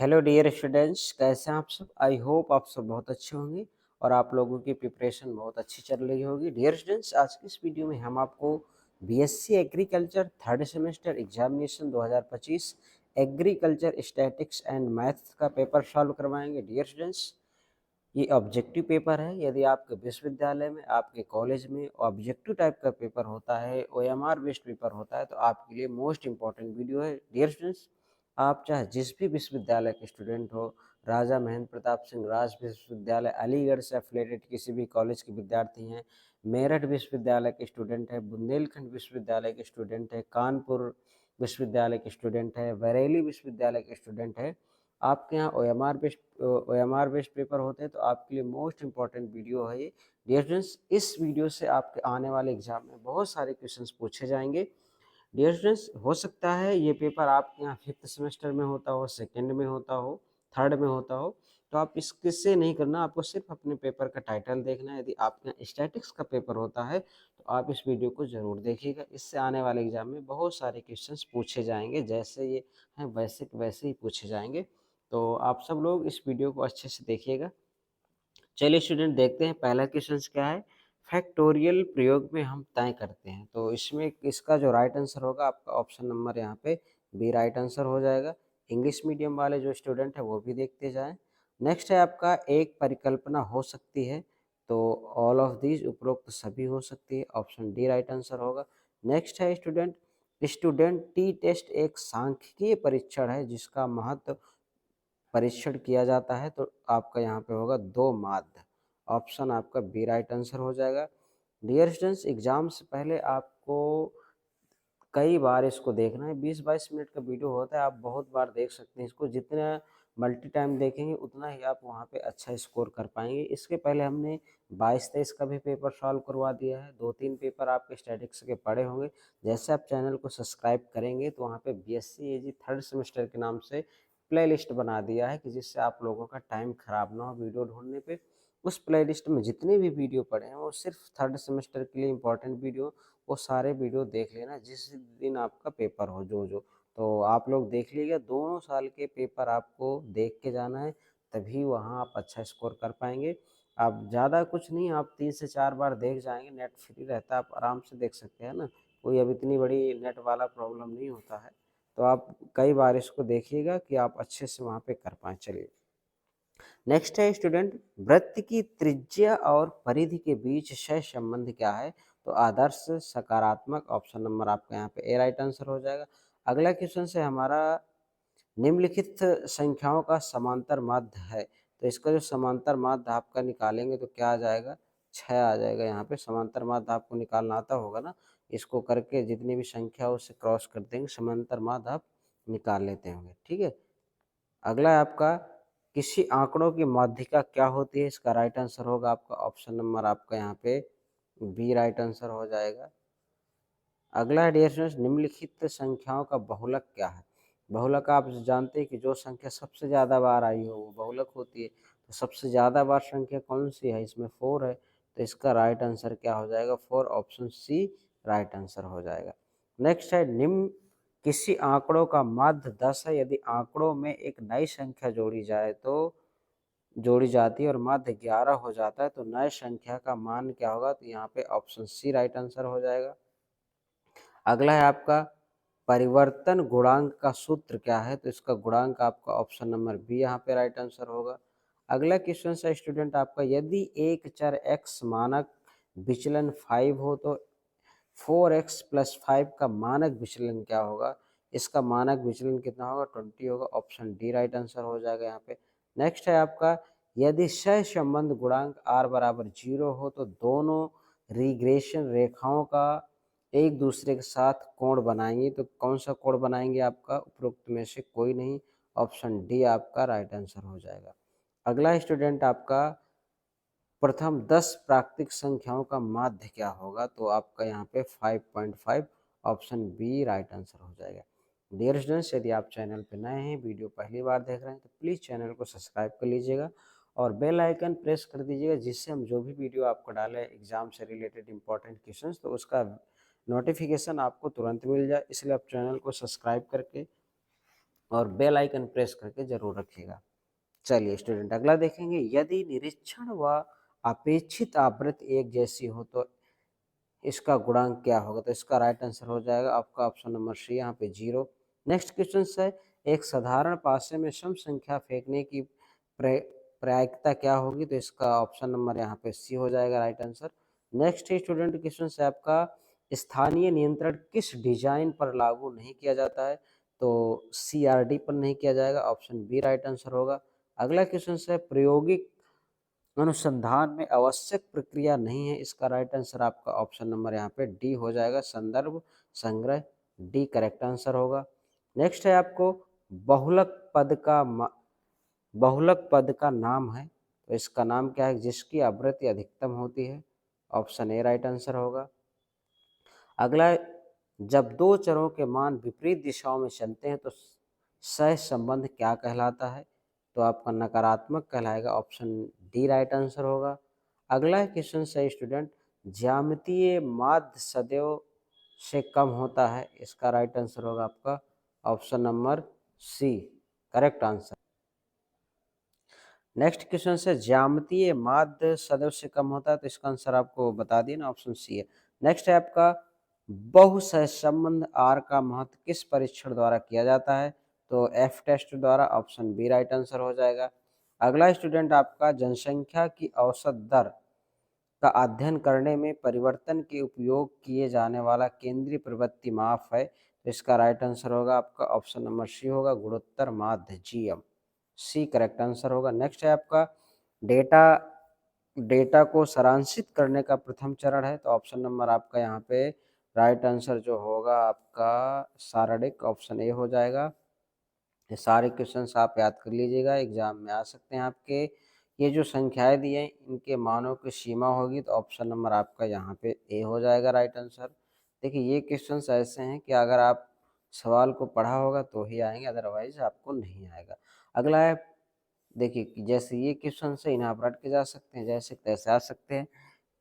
Hello dear students, कैसे हैं आप सब। आई होप आप सब बहुत अच्छे होंगे और आप लोगों की प्रिपरेशन बहुत अच्छी चल रही होगी। डियर स्टूडेंट्स, आज की इस वीडियो में हम आपको BSc agriculture third semester examination 2025 agriculture statics and maths का पेपर सॉल्व करवाएंगे। डियर स्टूडेंट्स, ये ऑब्जेक्टिव पेपर है। यदि आपके विश्वविद्यालय में, आपके कॉलेज में ऑब्जेक्टिव टाइप का पेपर होता है, ओएमआर बेस्ड पेपर होता है, तो आपके लिए मोस्ट इंपॉर्टेंट वीडियो है। डियर स्टूडेंट्स, आप चाहे जिस भी विश्वविद्यालय के स्टूडेंट हो, राजा महेंद्र प्रताप सिंह राज विश्वविद्यालय अलीगढ़ से एफिलेटेड किसी भी कॉलेज के विद्यार्थी हैं, मेरठ विश्वविद्यालय के स्टूडेंट है, बुंदेलखंड विश्वविद्यालय के स्टूडेंट है, कानपुर विश्वविद्यालय के स्टूडेंट है, बरेली विश्वविद्यालय के स्टूडेंट है, आपके यहाँ ओएमआर बेस्ड पेपर होते हैं, तो आपके लिए मोस्ट इंपॉर्टेंट वीडियो है ये। डियर स्टूडेंट्स, इस वीडियो से आपके आने वाले एग्जाम में बहुत सारे क्वेश्चंस पूछे जाएंगे। डियर स्टूडेंट्स, हो सकता है ये पेपर आपके यहाँ फिफ्थ सेमेस्टर में होता हो, सेकेंड में होता हो, थर्ड में होता हो, तो आप इससे नहीं करना। आपको सिर्फ अपने पेपर का टाइटल देखना है। यदि आपके यहाँ स्टैटिक्स का पेपर होता है तो आप इस वीडियो को ज़रूर देखिएगा। इससे आने वाले एग्जाम में बहुत सारे क्वेश्चंस पूछे जाएंगे, जैसे ये हैं वैसे वैसे ही पूछे जाएंगे। तो आप सब लोग इस वीडियो को अच्छे से देखिएगा। चलिए स्टूडेंट, देखते हैं पहला क्वेश्चन क्या है। फैक्टोरियल प्रयोग में हम तय करते हैं, तो इसमें इसका जो राइट आंसर होगा आपका ऑप्शन नंबर यहाँ पे बी राइट आंसर हो जाएगा। इंग्लिश मीडियम वाले जो स्टूडेंट है वो भी देखते जाएं। नेक्स्ट है आपका एक परिकल्पना हो सकती है, तो ऑल ऑफ दीज उपरोक्त सभी हो सकती है, ऑप्शन डी राइट आंसर होगा। नेक्स्ट है स्टूडेंट, स्टूडेंट टी टेस्ट एक सांख्यिकीय परीक्षण है जिसका महत्व परीक्षण किया जाता है, तो आपका यहाँ पे होगा दो माध्य, ऑप्शन आपका बी राइट आंसर हो जाएगा। डियर स्टूडेंट्स, एग्जाम से पहले आपको कई बार इसको देखना है। 20-22 मिनट का वीडियो होता है, आप बहुत बार देख सकते हैं इसको। जितना मल्टी टाइम देखेंगे उतना ही आप वहाँ पे अच्छा स्कोर कर पाएंगे। इसके पहले हमने 22-23 का भी पेपर सॉल्व करवा दिया है। 2-3 पेपर आपके स्टैटिक्स के पड़े होंगे। जैसे आप चैनल को सब्सक्राइब करेंगे तो वहाँ पे बीएससी एजी थर्ड सेमेस्टर के नाम से प्लेलिस्ट बना दिया है कि जिससे आप लोगों का टाइम खराब ना हो वीडियो ढूंढने पे। उस प्लेलिस्ट में जितने भी वीडियो पड़े हैं वो सिर्फ थर्ड सेमेस्टर के लिए इम्पोर्टेंट वीडियो, वो सारे वीडियो देख लेना जिस दिन आपका पेपर हो। जो तो आप लोग देख लीजिएगा, दोनों साल के पेपर आपको देख के जाना है, तभी वहाँ आप अच्छा स्कोर कर पाएंगे। आप ज़्यादा कुछ नहीं, आप 3 से 4 बार देख जाएंगे, नेट फ्री रहता है, आप आराम से देख सकते हैं ना। कोई अब इतनी बड़ी नेट वाला प्रॉब्लम नहीं होता है। तो आप कई बार इसको देखिएगा कि आप अच्छे से वहाँ पे कर पाएँ। चलिए नेक्स्ट है स्टूडेंट, वृत्त की त्रिज्या और परिधि के बीच सह संबंध क्या है, तो आदर्श सकारात्मक, ऑप्शन नंबर आपका यहाँ पे ए राइट आंसर हो जाएगा। अगला क्वेश्चन से हमारा निम्नलिखित संख्याओं का समांतर माध्य है, तो इसका जो समांतर माध्य आपका निकालेंगे तो क्या आ जाएगा, 6 आ जाएगा। यहाँ पे समांतर माध्य आपको निकालना आता होगा ना, इसको करके जितनी भी संख्या हो उससे क्रॉस कर देंगे, समांतर माध्य आप निकाल लेते होंगे। ठीक है, अगला है आपका किसी आंकड़ों की माध्यिका क्या होती है, इसका राइट आंसर होगा आपका ऑप्शन नंबर आपका यहाँ पे बी राइट आंसर हो जाएगा। अगला है डियर स्टूडेंट्स, निम्नलिखित संख्याओं का बहुलक क्या है। बहुलक आप जानते हैं कि जो संख्या सबसे ज़्यादा बार आई हो वो बहुलक होती है। तो सबसे ज़्यादा बार संख्या कौन सी है, इसमें 4 है, तो इसका राइट आंसर क्या हो जाएगा, 4, ऑप्शन सी राइट आंसर हो जाएगा। नेक्स्ट है, निम्न किसी आंकड़ों का माध्य 10 है, यदि आंकड़ों में एक नई संख्या जोड़ी जाती है और माध्य 11 हो जाता है तो नए संख्या का मान क्या होगा, तो यहाँ पे ऑप्शन सी राइट आंसर हो जाएगा। अगला है आपका परिवर्तन गुणांक का सूत्र क्या है, तो इसका गुणांक आपका ऑप्शन नंबर बी यहाँ पे राइट आंसर होगा। अगला क्वेश्चन है स्टूडेंट आपका, यदि एक चर x मानक विचलन 5 हो तो 4x प्लस 5 का मानक विचलन क्या होगा, इसका मानक विचलन कितना होगा, 20 होगा, ऑप्शन डी राइट आंसर हो जाएगा यहाँ पे। नेक्स्ट है आपका, यदि सह संबंध गुणांक r बराबर 0 हो तो दोनों रिग्रेशन रेखाओं का एक दूसरे के साथ कोण बनाएंगे, तो कौन सा कोण बनाएंगे, आपका उपरोक्त में से कोई नहीं, ऑप्शन डी आपका राइट आंसर हो जाएगा। अगला स्टूडेंट आपका, प्रथम 10 प्राकृतिक संख्याओं का माध्य क्या होगा, तो आपका यहाँ पे 5.5, ऑप्शन बी राइट आंसर हो जाएगा। डियर स्टूडेंट्स, यदि आप चैनल पर नए हैं, वीडियो पहली बार देख रहे हैं, तो प्लीज़ चैनल को सब्सक्राइब कर लीजिएगा और बेल आइकन प्रेस कर दीजिएगा, जिससे हम जो भी वीडियो आपको डालें एग्जाम से रिलेटेड इंपॉर्टेंट क्वेश्चंस, तो उसका नोटिफिकेशन आपको तुरंत मिल जाए। इसलिए आप चैनल को सब्सक्राइब करके और बेल आइकन प्रेस करके जरूर रखिएगा। चलिए स्टूडेंट अगला देखेंगे, यदि निरीक्षण व अपेक्षित आवृत्ति एक जैसी हो तो इसका गुणांक क्या होगा। तो इसका राइट आंसर हो जाएगा आपका ऑप्शन नंबर सी, यहाँ पे 0। नेक्स्ट क्वेश्चन है, एक साधारण पासे में सम संख्या फेंकने की प्रायिकता क्या होगी। तो इसका ऑप्शन नंबर यहाँ पे सी हो जाएगा right answer. Next student question है आपका, स्थानीय नियंत्रण किस डिजाइन पर लागू नहीं किया जाता है। तो CRD पर नहीं किया जाएगा, ऑप्शन बी राइट आंसर होगा। अगला क्वेश्चन है, प्रायोगिक अनुसंधान में आवश्यक प्रक्रिया नहीं है। इसका राइट आंसर आपका ऑप्शन नंबर यहाँ पे डी हो जाएगा, संदर्भ संग्रह, डी करेक्ट आंसर होगा। नेक्स्ट है आपको, बहुलक पद का बहुलक पद का नाम है। तो इसका नाम क्या है जिसकी आवृत्ति अधिकतम होती है, ऑप्शन ए राइट आंसर होगा। अगला, जब दो चरों के मान विपरीत दिशाओं में चलते हैं तो सह संबंध क्या कहलाता है। तो आपका नकारात्मक कहलाएगा, ऑप्शन डी राइट आंसर होगा। अगला क्वेश्चन है स्टूडेंट, ज्यामितीय माध्य सदैव से कम होता है। इसका राइट आंसर होगा आपका option number C correct answer. Next question से, ज्यामितीय माध्य सदैव से कम होता है। तो इसका आंसर आपको बता दिए ना, ऑप्शन सी है। नेक्स्ट है आपका, बहुसहसंबंध आर का महत्व किस परीक्षण द्वारा किया जाता है। तो एफ टेस्ट द्वारा, ऑप्शन बी राइट आंसर हो जाएगा। अगला स्टूडेंट आपका, जनसंख्या की औसत दर का अध्ययन करने में परिवर्तन के उपयोग किए जाने वाला केंद्रीय प्रवृत्ति माप है। तो इसका राइट आंसर होगा आपका ऑप्शन नंबर सी होगा, गुणोत्तर माध्य GM, सी करेक्ट आंसर होगा। नेक्स्ट है आपका, डेटा डेटा को सारांशित करने का प्रथम चरण है। तो ऑप्शन नंबर आपका यहाँ पे राइट आंसर जो होगा आपका सारणिक, ऑप्शन ए हो जाएगा। ये सारे क्वेश्चंस आप याद कर लीजिएगा, एग्जाम में आ सकते हैं आपके। ये जो संख्याएं दी हैं इनके मानों की सीमा होगी। तो ऑप्शन नंबर आपका यहाँ पे ए हो जाएगा राइट आंसर। देखिए ये क्वेश्चंस ऐसे हैं कि अगर आप सवाल को पढ़ा होगा तो ही आएंगे, अदरवाइज आपको नहीं आएगा। अगला है, देखिए कि जैसे ये क्वेश्चन से इन्हें आप रट के जा सकते हैं, जैसे तैसे आ सकते हैं।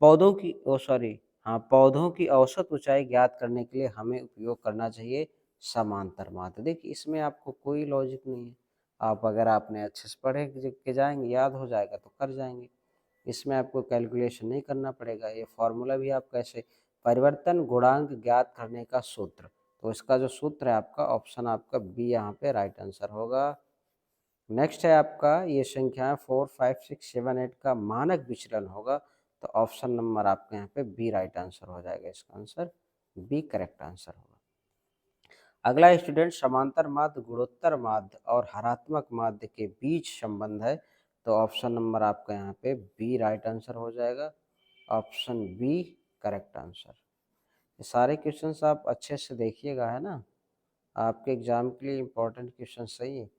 पौधों की हाँ, पौधों की औसत ऊंचाई ज्ञात करने के लिए हमें उपयोग करना चाहिए समांतर माध्य। देखिए इसमें आपको कोई लॉजिक नहीं है, आप अगर आपने अच्छे से पढ़े के जाएंगे, याद हो जाएगा तो कर जाएंगे। इसमें आपको कैलकुलेशन नहीं करना पड़ेगा। ये फॉर्मूला भी आप कैसे, परिवर्तन गुणांक ज्ञात करने का सूत्र। तो इसका जो सूत्र है आपका, ऑप्शन आपका बी यहाँ पे राइट आंसर होगा। नेक्स्ट है आपका, ये संख्या 4, 5, 6, 7, 8 का मानक विचलन होगा। तो ऑप्शन नंबर आपका यहाँ पे बी राइट आंसर हो जाएगा, इसका आंसर बी करेक्ट आंसर होगा। अगला स्टूडेंट, समांतर माध्य, गुणोत्तर माध्य और हरात्मक माध्य के बीच संबंध है। तो ऑप्शन नंबर आपका यहाँ पे बी राइट आंसर हो जाएगा, ऑप्शन बी करेक्ट आंसर। ये सारे क्वेश्चंस आप अच्छे से देखिएगा, है ना, आपके एग्जाम के लिए इम्पोर्टेंट क्वेश्चन सही है।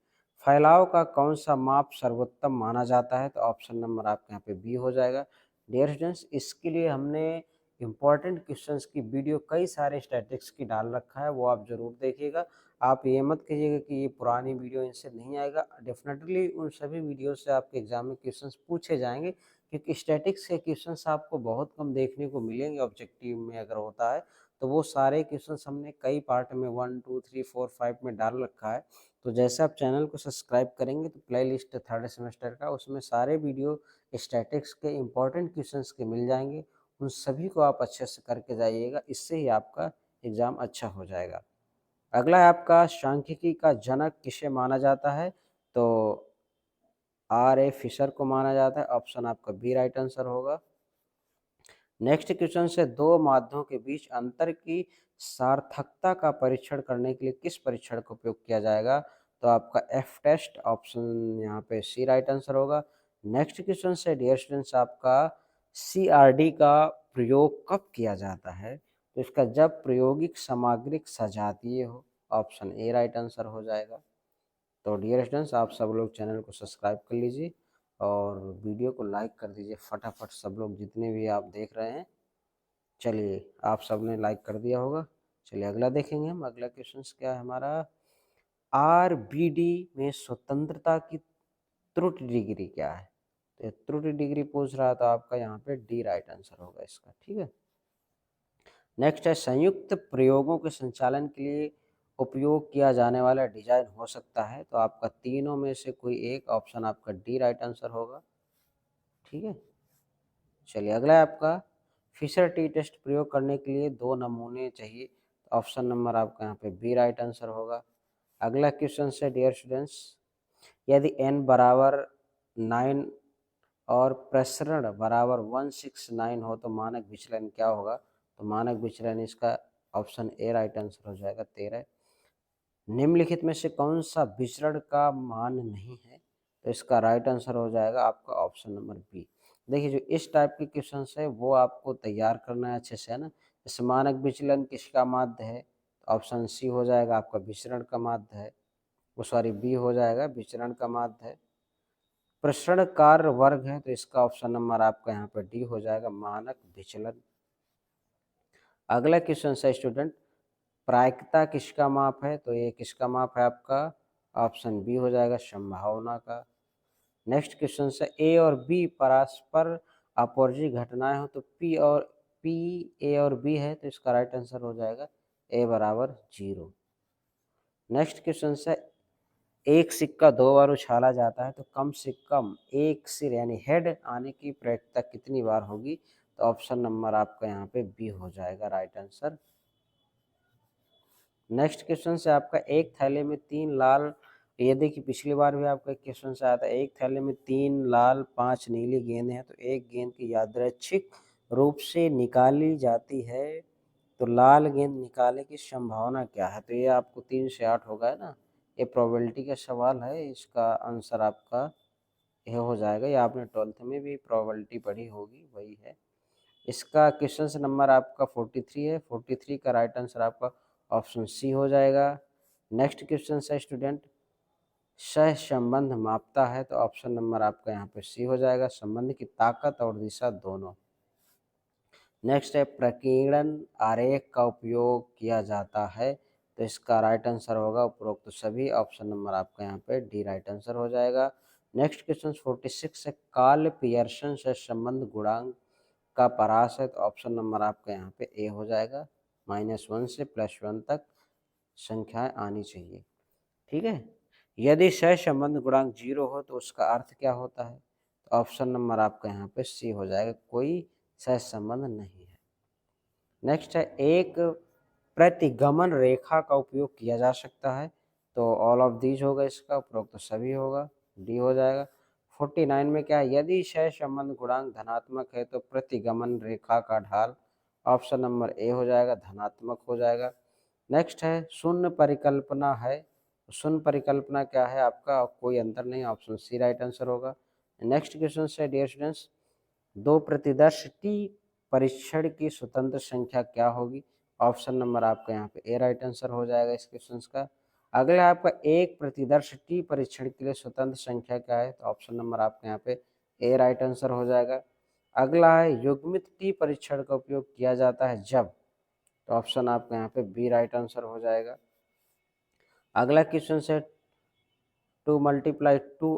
फैलाव का कौन सा माप सर्वोत्तम माना जाता है। तो ऑप्शन नंबर आपके यहाँ पे बी हो जाएगा। डियर स्टूडेंट्स, इसके लिए हमने इम्पोर्टेंट क्वेश्चंस की वीडियो कई सारे स्टैटिक्स की डाल रखा है, वो आप जरूर देखिएगा। आप ये मत कीजिएगा कि ये पुरानी वीडियो इनसे नहीं आएगा, डेफिनेटली उन सभी वीडियो से आपके एग्जाम में क्वेश्चंस पूछे जाएंगे, क्योंकि स्टैटिक्स के क्वेश्चंस आपको बहुत कम देखने को मिलेंगे ऑब्जेक्टिव में अगर होता है। तो वो सारे क्वेश्चंस हमने कई पार्ट में 1, 2, 3, 4, 5 में डाल रखा है। तो जैसे आप चैनल को सब्सक्राइब करेंगे तो प्ले लिस्ट थर्ड सेमेस्टर का, उसमें सारे वीडियो स्टैटिक्स के इम्पोर्टेंट क्वेश्चंस के मिल जाएंगे। उन सभी को आप अच्छे से करके जाइएगा, इससे ही आपका एग्ज़ाम अच्छा हो जाएगा। अगला है आपका, सांख्यिकी का जनक किसे माना जाता है। तो RA फिशर को माना जाता है, ऑप्शन आपका बी राइट आंसर होगा। नेक्स्ट क्वेश्चन से, दो माध्यमों के बीच अंतर की सार्थकता का परीक्षण करने के लिए किस परीक्षण का उपयोग किया जाएगा। तो आपका एफ टेस्ट, ऑप्शन यहाँ पे सी राइट आंसर होगा। नेक्स्ट क्वेश्चन से डियर स्टूडेंट्स, आपका CRD का प्रयोग कब किया जाता है। तो इसका जब प्रायोगिक सामग्रिक सजातीय हो, ऑप्शन ए राइट आंसर हो जाएगा। तो डियर स्टूडेंट्स, आप सब लोग चैनल को सब्सक्राइब कर लीजिए और वीडियो को लाइक कर दीजिए फटाफट, सब लोग जितने भी आप देख रहे हैं। चलिए आप सब ने लाइक कर दिया होगा। चलिए अगला देखेंगे हम। अगला क्वेश्चन क्या है हमारा, RBD में स्वतंत्रता की त्रुटि डिग्री क्या है। तो त्रुटि डिग्री पूछ रहा था आपका, यहाँ पे डी राइट आंसर होगा इसका, ठीक है। नेक्स्ट है, संयुक्त प्रयोगों के संचालन के लिए उपयोग किया जाने वाला डिजाइन हो सकता है? तो आपका तीनों में से कोई एक ऑप्शन आपका डी राइट आंसर होगा। ठीक है, चलिए अगला है आपका फिशर टी टेस्ट प्रयोग करने के लिए 2 नमूने चाहिए। तो ऑप्शन नंबर आपका यहाँ पे बी राइट आंसर होगा। अगला क्वेश्चन से डियर स्टूडेंट्स, यदि n बराबर 9 और प्रसरण बराबर 169 हो तो मानक विचलन क्या होगा? तो मानक विचलन इसका ऑप्शन ए राइट आंसर हो जाएगा 13। निम्नलिखित में से कौन सा विचरण का मान नहीं है? तो इसका राइट आंसर हो जाएगा आपका ऑप्शन नंबर बी। देखिए जो इस टाइप के क्वेश्चन है वो आपको तैयार करना है अच्छे से, है ना। जैसे मानक विचलन किसका माध्य है? तो ऑप्शन सी हो जाएगा आपका विचरण का माध्य है, वो सॉरी बी हो जाएगा विचरण का माध्य है। प्रसरण कार्य वर्ग है तो इसका ऑप्शन नंबर आपका यहाँ पर डी हो जाएगा मानक विचलन। अगला क्वेश्चन है स्टूडेंट, प्रायिकता किसका माप है? तो ये किसका माप है आपका? ऑप्शन बी हो जाएगा संभावना का। नेक्स्ट क्वेश्चन है ए और बी परस्पर अपोजिट घटनाएं हो तो पी ए और बी है तो इसका राइट आंसर हो जाएगा ए बराबर 0। नेक्स्ट क्वेश्चन है एक सिक्का 2 बार उछाला जाता है तो कम से कम एक सिर यानी हेड आने की प्रायिकता कितनी बार होगी? तो ऑप्शन नंबर आपका यहाँ पे बी हो जाएगा राइट आंसर। नेक्स्ट क्वेश्चन से आपका एक थैले में 3 लाल, ये देखिए पिछली बार भी आपका क्वेश्चन से आया था, एक थैले में 3 लाल 5 नीली गेंद हैं तो एक गेंद की यादृच्छिक रूप से निकाली जाती है तो लाल गेंद निकालने की संभावना क्या है? तो ये आपको 3 से 8 होगा, है ना। ये प्रोबेबिलिटी का सवाल है, इसका आंसर आपका यह हो जाएगा। ये आपने 12th में भी प्रोबेबिलिटी पढ़ी होगी, वही है। इसका क्वेश्चन नंबर आपका 43 है, 43 का राइट आंसर आपका ऑप्शन सी हो जाएगा। नेक्स्ट क्वेश्चन है स्टूडेंट, सह संबंध मापता है तो ऑप्शन नंबर आपका यहाँ पे सी हो जाएगा, संबंध की ताकत और दिशा दोनों। नेक्स्ट है प्रकीर्णन आरेख का उपयोग किया जाता है तो इसका राइट आंसर होगा उपरोक्त तो सभी, ऑप्शन नंबर आपका यहाँ पे डी राइट आंसर हो जाएगा। नेक्स्ट क्वेश्चन 46 है कार्ल पियर्सन से संबंध गुणांक का परास है तो ऑप्शन नंबर आपका यहाँ पे ए हो जाएगा। -1 से +1 तक संख्याएं आनी चाहिए। ठीक है, यदि सहसंबंध गुणांक 0 हो तो उसका अर्थ क्या होता है? तो ऑप्शन नंबर आपका यहाँ पे सी हो जाएगा, कोई सहसंबंध नहीं है। नेक्स्ट है एक प्रतिगमन रेखा का उपयोग किया जा सकता है तो ऑल ऑफ दीज होगा, इसका उपरोक्त तो सभी होगा, डी हो जाएगा। 49 में क्या है, यदि सहसंबंध गुणांक धनात्मक है तो प्रतिगमन रेखा का ढाल, ऑप्शन नंबर ए हो जाएगा धनात्मक हो जाएगा। नेक्स्ट है शून्य परिकल्पना है, शून्य परिकल्पना क्या है आपका? कोई अंतर नहीं, ऑप्शन सी राइट आंसर होगा। नेक्स्ट क्वेश्चन है डियर स्टूडेंट्स, 2 प्रतिदर्श टी परीक्षण की स्वतंत्र संख्या क्या होगी? ऑप्शन नंबर आपका यहाँ पे ए राइट आंसर हो जाएगा इस क्वेश्चन का। अगला आपका एक प्रतिदर्श टी परीक्षण के लिए स्वतंत्र संख्या क्या है? तो ऑप्शन नंबर आपका यहाँ पे ए राइट आंसर हो जाएगा। अगला है युग्मित टी परीक्षण का उपयोग किया जाता है जब, तो ऑप्शन आपका यहाँ पे बी राइट आंसर हो जाएगा। अगला क्वेश्चन है 2 × 2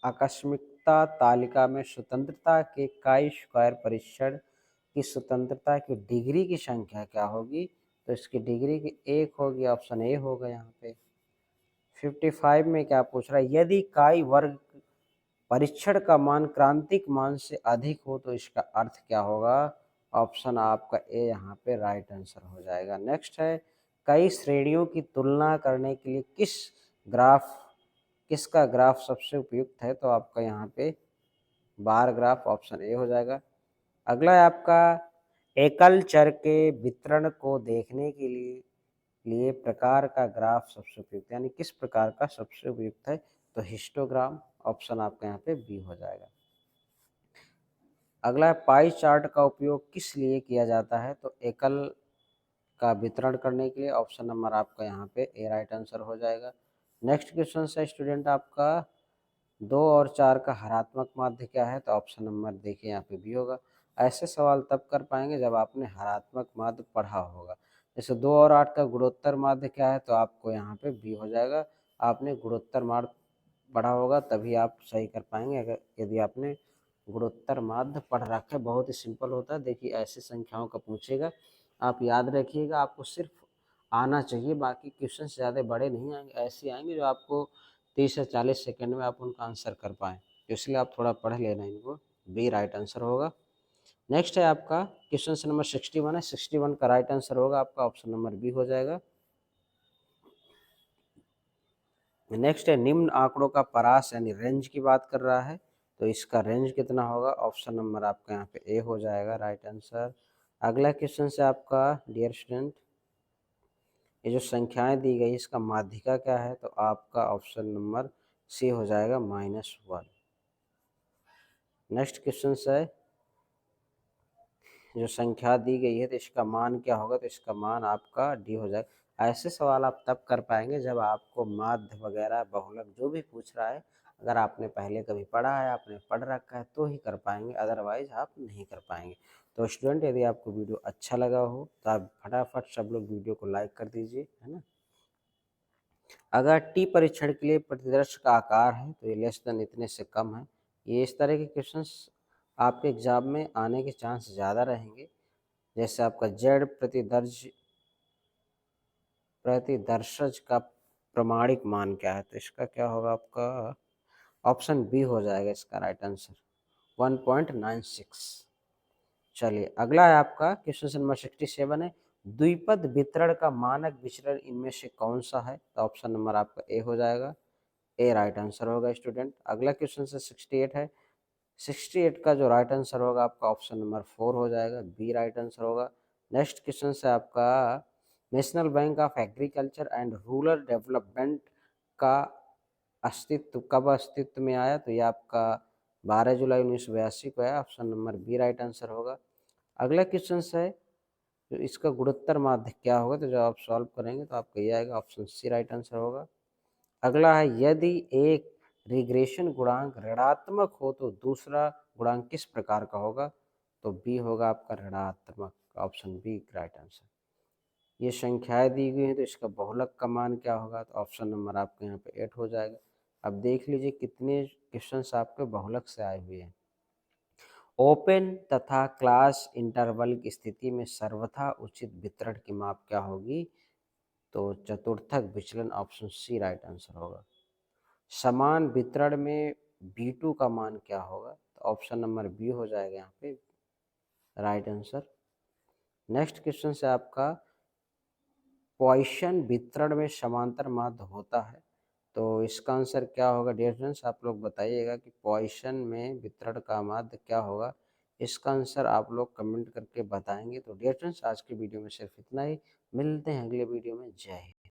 आकस्मिकता तालिका में स्वतंत्रता के काई स्क्वायर परीक्षण की स्वतंत्रता की डिग्री की संख्या क्या होगी? तो इसकी डिग्री की 1 होगी, ऑप्शन ए होगा यहाँ पे। 55 में क्या पूछ रहा है, यदि काई वर्ग परीक्षण का मान क्रांतिक मान से अधिक हो तो इसका अर्थ क्या होगा? ऑप्शन आपका ए यहाँ पे राइट आंसर हो जाएगा। नेक्स्ट है कई श्रेणियों की तुलना करने के लिए किसका ग्राफ सबसे उपयुक्त है? तो आपका यहाँ पे बार ग्राफ, ऑप्शन ए हो जाएगा। अगला है आपका एकल चर के वितरण को देखने के लिए प्रकार का ग्राफ सबसे उपयुक्त, यानी किस प्रकार का सबसे उपयुक्त है? तो हिस्टोग्राम, ऑप्शन आपका यहाँ पे बी हो जाएगा। अगला है पाई चार्ट का उपयोग किस लिए किया जाता है? तो एकल का वितरण करने के लिए, ऑप्शन नंबर आपका यहाँ पे ए राइट आंसर हो जाएगा। नेक्स्ट क्वेश्चन है स्टूडेंट आपका 2 और 4 का हरात्मक माध्य क्या है? तो ऑप्शन नंबर देखिए यहाँ पे बी होगा। ऐसे सवाल तब कर पाएंगे जब आपने हरात्मक माध्य पढ़ा होगा। जैसे 2 और 8 का गुणोत्तर माध्य क्या है? तो आपको यहाँ पे बी हो जाएगा। आपने गुणोत्तर माध्य पढ़ा होगा तभी आप सही कर पाएंगे। अगर यदि आपने गुणोत्तर माध्य पढ़ रखा है, बहुत ही सिंपल होता है। देखिए ऐसे संख्याओं का पूछेगा, आप याद रखिएगा, आपको सिर्फ आना चाहिए। बाकी क्वेश्चन ज़्यादा बड़े नहीं आएंगे, ऐसे आएंगे जो आपको 30 से 40 सेकंड में आप उनका आंसर कर पाएँ, तो इसलिए आप थोड़ा पढ़ लेना इनको। बी राइट आंसर होगा। नेक्स्ट है आपका क्वेश्चन नंबर 61 है। 61 का राइट आंसर होगा आपका ऑप्शन नंबर बी हो जाएगा। नेक्स्ट है निम्न आंकड़ों का परास यानी रेंज की बात कर रहा है, तो इसका रेंज कितना होगा? ऑप्शन नंबर आपका यहाँ पे ए हो जाएगा राइट आंसर। अगला क्वेश्चन से आपका डियर स्टूडेंट, ये जो संख्याएं दी गई इसका माध्यिका क्या है? तो आपका ऑप्शन नंबर सी हो जाएगा -1। नेक्स्ट क्वेश्चन है, जो संख्या दी गई है तो इसका मान क्या होगा? तो इसका मान आपका डी हो जाएगा। ऐसे सवाल आप तब कर पाएंगे जब आपको माध्य वगैरह बहुलक जो भी पूछ रहा है, अगर आपने पहले कभी पढ़ा है, आपने पढ़ रखा है तो ही कर पाएंगे, अदरवाइज आप नहीं कर पाएंगे। तो स्टूडेंट यदि आपको वीडियो अच्छा लगा हो तो आप फटाफट सब लोग वीडियो को लाइक कर दीजिए, है ना। अगर टी परीक्षण के लिए प्रतिदर्श का आकार है तो ये लेस देन इतने से कम है। ये इस तरह के क्वेश्चंस आपके एग्जाम में आने के चांस ज़्यादा रहेंगे। जैसे आपका जेड प्रतिदर्शज का प्रमाणिक मान क्या है? तो इसका क्या होगा? आपका ऑप्शन बी हो जाएगा इसका राइट आंसर 1.96। चलिए अगला है आपका क्वेश्चन नंबर 67 है। द्विपद वितरण का मानक विचरण इनमें से कौन सा है? तो ऑप्शन नंबर आपका ए हो जाएगा। ए राइट आंसर होगा स्टूडेंट। अगला क्वेश्चन से 68 है। 68 का जो राइट आंसर होगा आपका ऑप्शन नंबर 4 हो जाएगा, बी राइट आंसर होगा। नेक्स्ट क्वेश्चन से आपका national bank of agriculture and rural development का अस्तित्व कब अस्तित्व में आया? तो ये आपका 12 जुलाई 1982 को आया, option number B right answer होगा। अगला क्वेश्चन है, तो इसका गुणोत्तर माध्य क्या होगा? तो जब आप सॉल्व करेंगे तो आपका ये आएगा, ऑप्शन सी राइट आंसर होगा। अगला है, यदि एक रिग्रेशन गुणांक ऋणात्मक हो तो दूसरा गुणांक किस प्रकार का होगा? तो बी होगा आपका ऋणात्मक, ऑप्शन बी राइट आंसर। ये संख्याएं दी गई हैं तो इसका बहुलक का मान क्या होगा? तो ऑप्शन नंबर आपके यहाँ पे 8 हो जाएगा। अब देख लीजिए कितने क्वेश्चंस आपके बहुलक से आए हुए हैं। ओपन तथा क्लास इंटरवल की स्थिति में सर्वथा उचित वितरण की माप क्या होगी? तो चतुर्थक विचलन, ऑप्शन सी राइट आंसर होगा। समान वितरण में B2 का मान क्या होगा? तो ऑप्शन नंबर बी हो जाएगा यहाँ पे राइट आंसर। नेक्स्ट क्वेश्चन से आपका पॉइसन वितरण में समांतर माध्य होता है, तो इसका आंसर क्या होगा? डियर फ्रेंड्स आप लोग बताइएगा कि पॉइसन में वितरण का माध्य क्या होगा। इसका आंसर आप लोग कमेंट करके बताएंगे। तो डियर फ्रेंड्स आज की वीडियो में सिर्फ इतना ही, मिलते हैं अगले वीडियो में। जय हिंद।